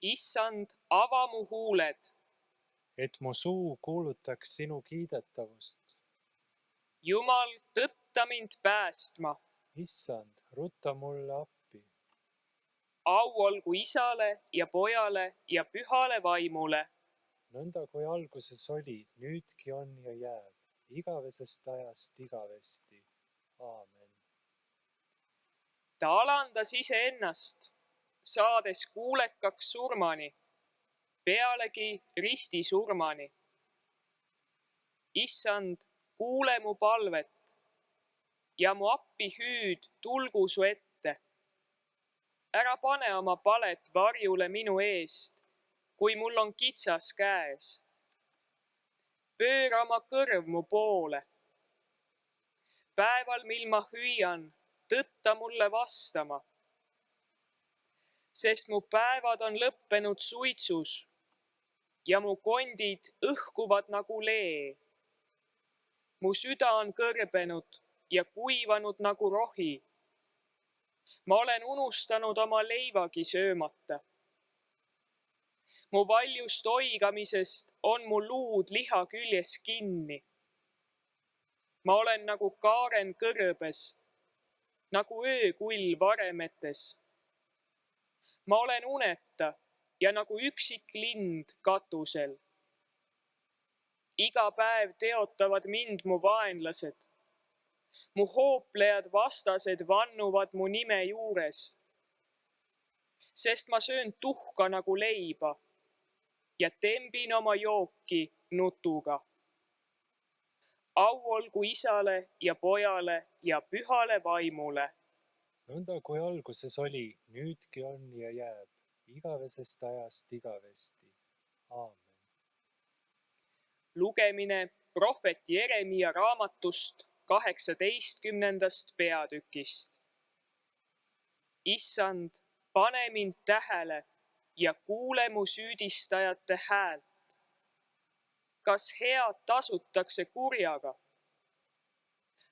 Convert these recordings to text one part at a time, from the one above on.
Issand, ava mu huuled, et mu suu kuulutaks sinu kiidetavust. Jumal, tõtta mind päästma. Issand, rutta mulle appi. Au olgu Isale ja Pojale ja Pühale Vaimule. Nõnda kui alguses oli, nüüdki on ja jääb, igavesest ajast igavesti. Aamen. Ta alandas iseennast, saades kuulekaks surmani, pealegi ristisurmani. Issand, kuule mu palvet ja mu appihüüd tulgu su ette. Ära pane oma palet varjule minu eest, kui mul on kitsas käes. Pööra oma kõrv mu poole. Päeval, mil ma hüüan, tõtta mulle vastama. Sest mu päevad on lõppenud suitsus ja mu kondid õhkuvad nagu lee. Mu süda on kõrbenud ja kuivanud nagu rohi. Ma olen unustanud oma leivagi söömata. Mu valjust oigamisest on mu luud liha küljes kinni. Ma olen nagu kaaren kõrbes, nagu öökull varemetes. Ma olen uneta ja nagu üksik lind katusel. Iga päev teotavad mind mu vaenlased. Mu hooplejad vastased vannuvad mu nime juures. Sest ma söön tuhka nagu leiba ja tembin oma jooki nutuga. Au olgu Isale ja Pojale ja Pühale Vaimule. Nõnda kui alguses oli, nüüdki on ja jääb, igavesest ajast igavesti. Aamen. Lugemine prohvet Jeremia raamatust 18. peatükist. Issand, pane mind tähele ja kuule mu süüdistajate häält. Kas head tasutakse kurjaga?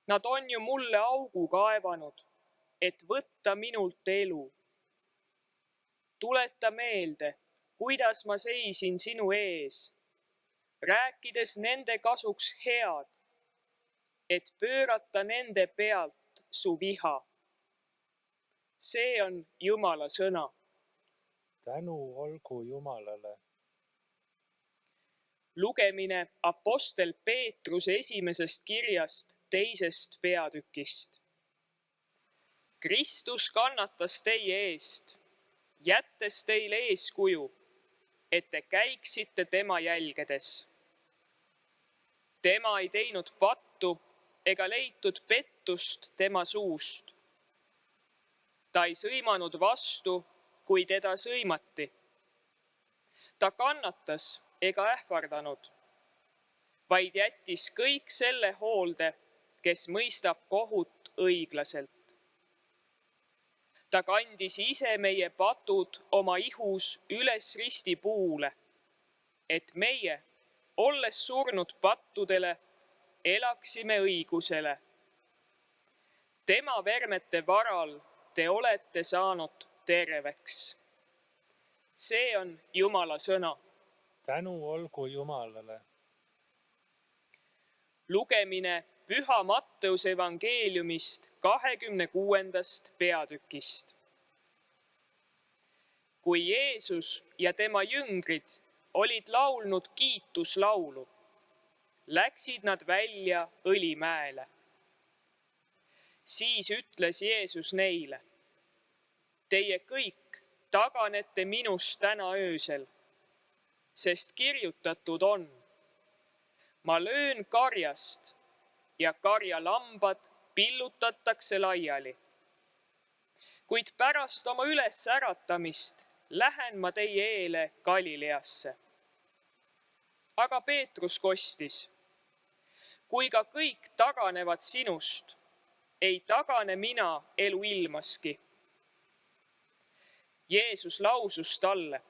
Nad on ju mulle augu kaevanud, et võtta minult elu. Tuleta meelde, kuidas ma seisin sinu ees, rääkides nende kasuks head, et pöörata nende pealt su viha. See on Jumala sõna. Tänu olgu Jumalale. Lugemine apostel Peetruse esimesest kirjast 2. peatükist. Kristus kannatas teie eest, jättes teile eeskuju, et te käiksite tema jälgedes. Tema ei teinud pattu ega leitud pettust tema suust. Ta ei sõimanud vastu, kui teda sõimati. Ta kannatas ega ähvardanud, vaid jättis kõik selle hoolde, kes mõistab kohut õiglaselt. Ta kandis ise meie patud oma ihus üles ristipuule, et meie, olles surnud pattudele, elaksime õigusele. Tema vermete varal te olete saanud terveks. See on Jumala sõna. Tänu olgu Jumalale. Lugemine Püha Matteuse evangeeliumist 26. peatükist. Kui Jeesus ja tema jüngrid olid laulnud kiituslaulu, läksid nad välja Õlimäele. Siis ütles Jeesus neile: Teie kõik taganete minust täna öösel, sest kirjutatud on: Ma löön karjast ja karjalambad pillutatakse laiali. Kuid pärast oma ülesäratamist lähen ma teie eele Galileasse. Aga Peetrus kostis: Kui ka kõik taganevad sinust, ei tagane mina eluilmaski. Jeesus lausus talle: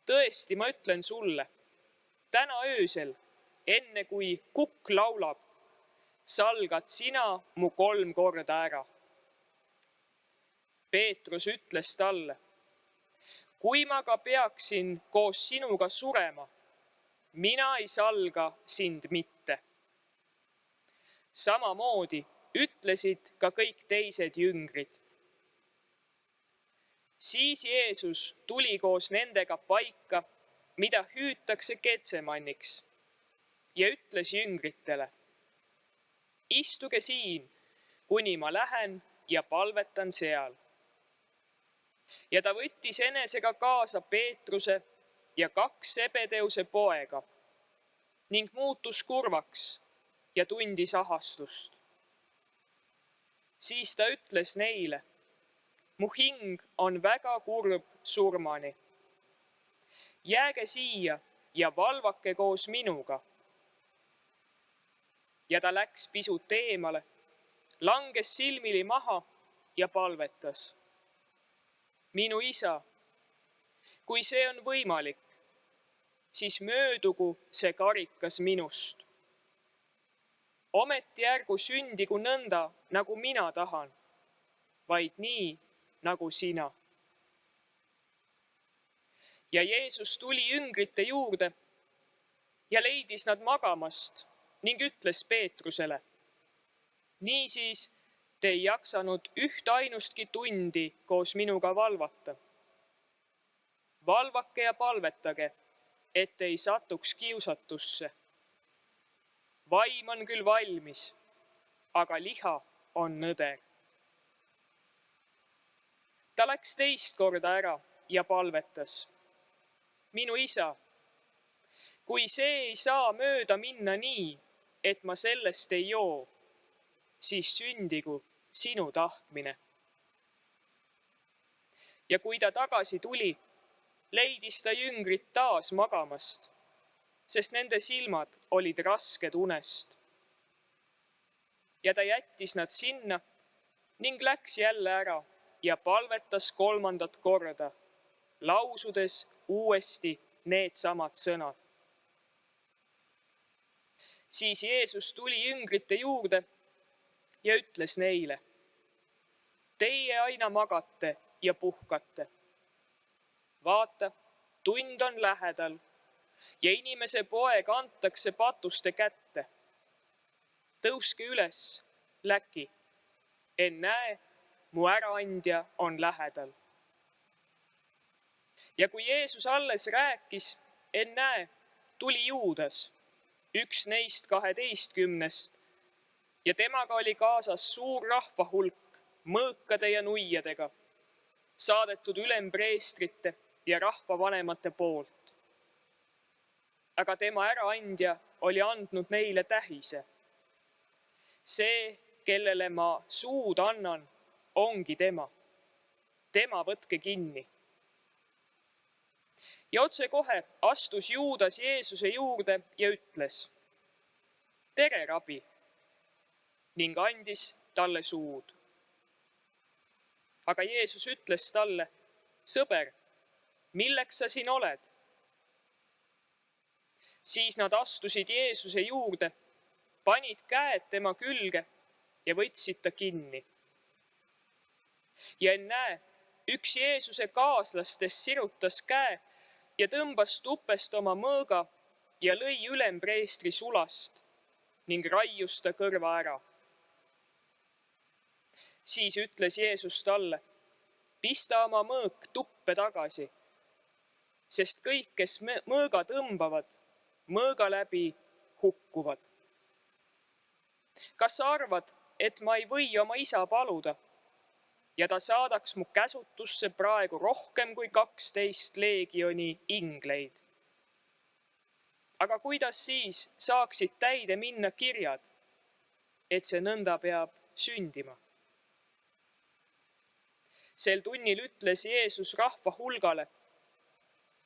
Tõesti, ma ütlen sulle, täna öösel, enne kui kukk laulab, salgad sina mu 3 korda ära. Peetrus ütles talle: kui ma ka peaksin koos sinuga surema, mina ei salga sind mitte. Samamoodi ütlesid ka kõik teised jüngrid. Siis Jeesus tuli koos nendega paika, mida hüütakse Getsemanniks, ja ütles jüngritele: istuge siin, kuni ma lähen ja palvetan seal. Ja ta võttis enesega kaasa Peetruse ja 2 Zebedeuse poega ning muutus kurvaks ja tundis ahastust. Siis ta ütles neile: mu hing on väga kurb surmani. Jääge siia ja valvake koos minuga. Ja ta läks pisut eemale, langes silmili maha ja palvetas: minu isa, kui see on võimalik, siis möödugu see karikas minust. Ometi ärgu sündigu nõnda, nagu mina tahan, vaid nii, nagu sina. Ja Jeesus tuli jüngrite juurde ja leidis nad magamast ning ütles Peetrusele: niisiis te ei jaksanud ühtainustki tundi koos minuga valvata. Valvake ja palvetage, et ei satuks kiusatusse. Vaim on küll valmis, aga liha on nõder. Ta läks teist korda ära ja palvetas: minu isa, kui see ei saa mööda minna nii, et ma sellest ei joo, siis sündigu sinu tahtmine. Ja kui ta tagasi tuli, leidis ta jüngrid taas magamast, sest nende silmad olid rasked unest. Ja ta jättis nad sinna ning läks jälle ära ja palvetas 3. korda, lausudes uuesti needsamad sõnad. Siis Jeesus tuli jüngrite juurde ja ütles neile: teie aina magate ja puhkate. Vaata, tund on lähedal ja inimese poeg antakse patuste kätte. Tõuske üles, läki, ennäe, mu äraandja on lähedal. Ja kui Jeesus alles rääkis, ennäe, tuli Juudas, üks neist 12, ja temaga oli kaasas suur rahvahulk mõõkade ja nuiadega, saadetud ülempreestrite ja rahvavanemate poolt. Aga tema äraandja oli andnud neile tähise. See, kellele ma suud annan, ongi tema. Tema võtke kinni. Ja otsekohe astus Juudas Jeesuse juurde ja ütles: tere, rabi, ning andis talle suud. Aga Jeesus ütles talle: sõber, milleks sa siin oled? Siis nad astusid Jeesuse juurde, panid käed tema külge ja võtsid ta kinni. Ja ennäe, üks Jeesuse kaaslastest sirutas käe ja tõmbas tupest oma mõõga ja lõi ülempreestri sulast ning raius ta kõrva ära. Siis ütles Jeesus talle: pista oma mõõk tuppe tagasi, sest kõik, kes mõõga tõmbavad, mõõga läbi hukkuvad. Kas sa arvad, et ma ei või oma isa paluda ja ta saadaks mu käsutusse praegu rohkem kui 12 leegioni ingleid? Aga kuidas siis saaksid täide minna kirjad, et see nõnda peab sündima? Sel tunnil ütles Jeesus rahva hulgale: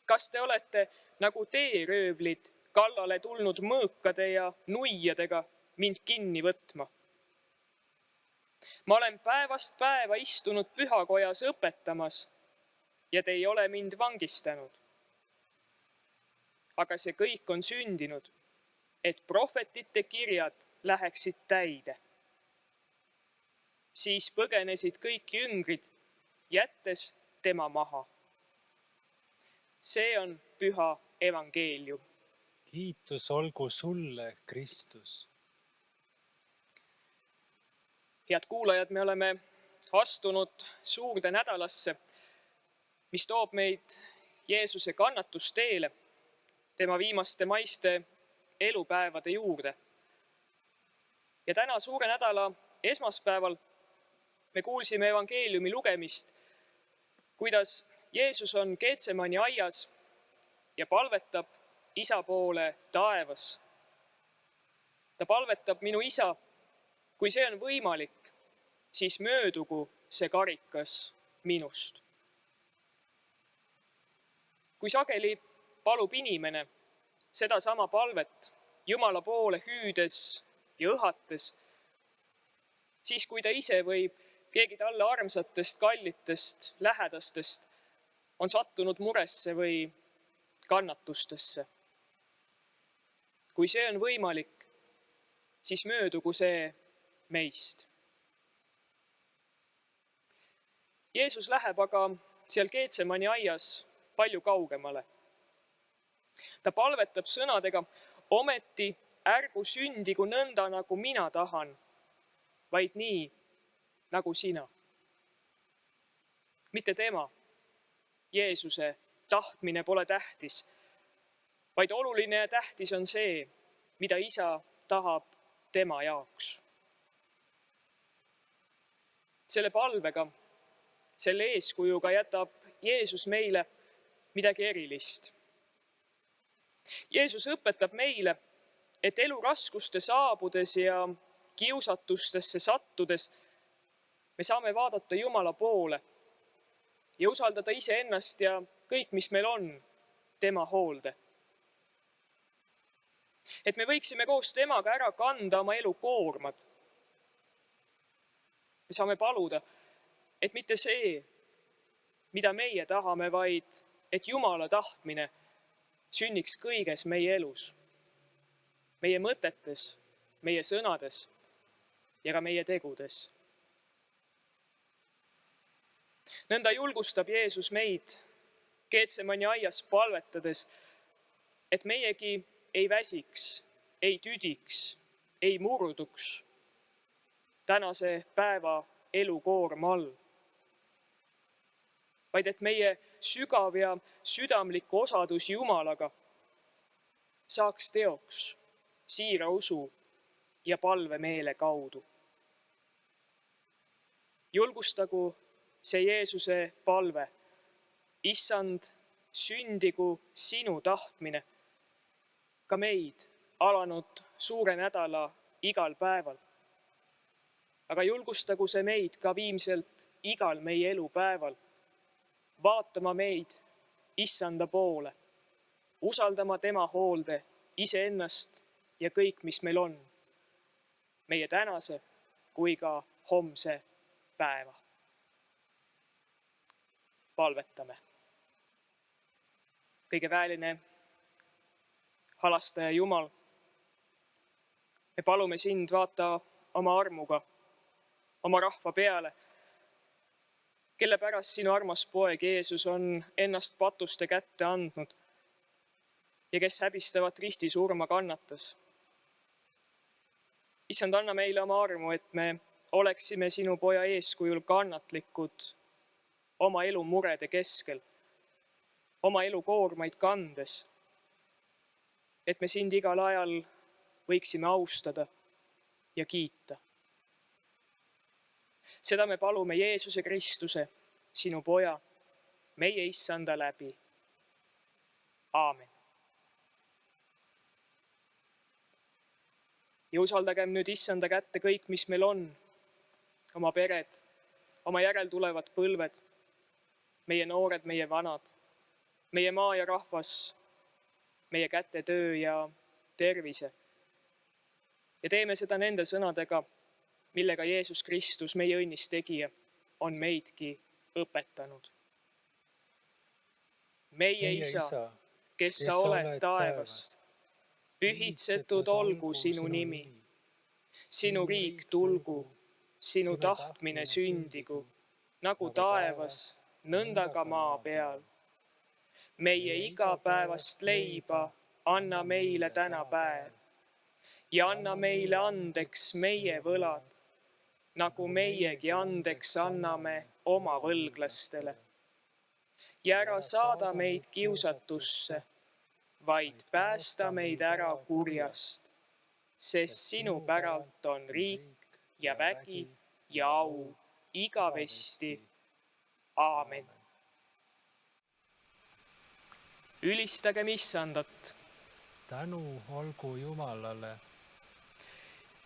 kas te olete nagu teeröövlid kallale tulnud mõõkade ja nuiadega mind kinni võtma? Ma olen päevast päeva istunud pühakojas õpetamas ja te ei ole mind vangistanud. Aga see kõik on sündinud, et prohvetite kirjad läheksid täide. Siis põgenesid kõik jüngrid, jättes tema maha. See on püha evangeelium. Kiitus olgu sulle, Kristus. Head kuulajad, me oleme astunud suurde nädalasse, mis toob meid Jeesuse kannatusteele, tema viimaste maiste elupäevade juurde. Ja täna suure nädala esmaspäeval me kuulsime evangeeliumi lugemist, kuidas Jeesus on Getsemani aias ja palvetab isa poole taevas. Ta palvetab: minu isa, kui see on võimalik, siis möödugu see karikas minust. Kui sageli palub inimene sedasama palvet Jumala poole hüüdes ja õhates, siis kui ta ise või keegi talle armsatest, kallitest, lähedastest on sattunud muresse või kannatustesse. Kui see on võimalik, siis möödugu see meist. Jeesus läheb aga seal Getsemani aias palju kaugemale. Ta palvetab sõnadega: ometi ärgu sündigu nõnda, nagu mina tahan, vaid nii, nagu sina. Mitte tema, Jeesuse tahtmine pole tähtis, vaid oluline ja tähtis on see, mida isa tahab tema jaoks. Selle palvega, selle eeskujuga jätab Jeesus meile midagi erilist. Jeesus õpetab meile, et elu raskuste saabudes ja kiusatustesse sattudes me saame vaadata Jumala poole ja usaldada iseennast ja kõik, mis meil on, tema hoolde. Et me võiksime koos temaga ära kanda oma elu koormad. Me saame paluda, et mitte see, mida meie tahame, vaid et Jumala tahtmine sünniks kõiges meie elus, meie mõtetes, meie sõnades ja ka meie tegudes. Nõnda julgustab Jeesus meid Getsemani aias palvetades, et meiegi ei väsiks, ei tüdiks, ei murduks tänase päeva elukoorma all, vaid et meie sügav ja südamlik osadus Jumalaga saaks teoks siira usu ja palvemeele kaudu. Julgustagu see Jeesuse palve: Issand, sündigu sinu tahtmine ka meid alanud suure nädala igal päeval. Aga julgustagu see meid ka viimselt igal meie elupäeval vaatama meid Issanda poole, usaldama tema hoolde iseennast ja kõik, mis meil on, meie tänase kui ka homse päeva. Palvetame. Kõige väeline halastaja Jumal, me palume sind, vaata oma armuga oma rahva peale, kelle pärast sinu armas poeg Jeesus on ennast patuste kätte andnud ja kes häbistavat ristisurma kannatas. Issand, anna meile oma armu, et me oleksime sinu poja eeskujul kannatlikud oma elu murede keskel, oma elu koormaid kandes, et me sind igal ajal võiksime austada ja kiita. Seda me palume Jeesuse Kristuse, sinu poja, meie Issanda läbi. Aamen. Ja usaldagem nüüd Issanda kätte kõik, mis meil on, oma pered, oma järeltulevad põlved, meie noored, meie vanad, meie maa ja rahvas, meie käte töö ja tervise. Ja teeme seda nende sõnadega, millega Jeesus Kristus, meie õnnistegija, on meidki õpetanud. Meie Isa, kes sa oled taevas, pühitsetud olgu sinu nimi. Sinu riik tulgu, sinu tahtmine sündigu, nagu taevas, nõnda ka maa peal. meie igapäevast leiba anna meile täna päev ja anna meile andeks meie võlad, nagu meiegi andeks anname oma võlglastele. Ja ära saada meid kiusatusse, vaid päästa meid ära kurjast, sest sinu päralt on riik ja vägi ja au igavesti. Aamen. Ülistagem Issandat. tänu olgu Jumalale.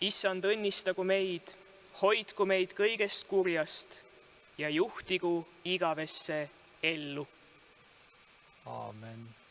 Issand, õnnistagu meid, hoidku meid kõigest kurjast ja juhtigu igavesse ellu. Aamen.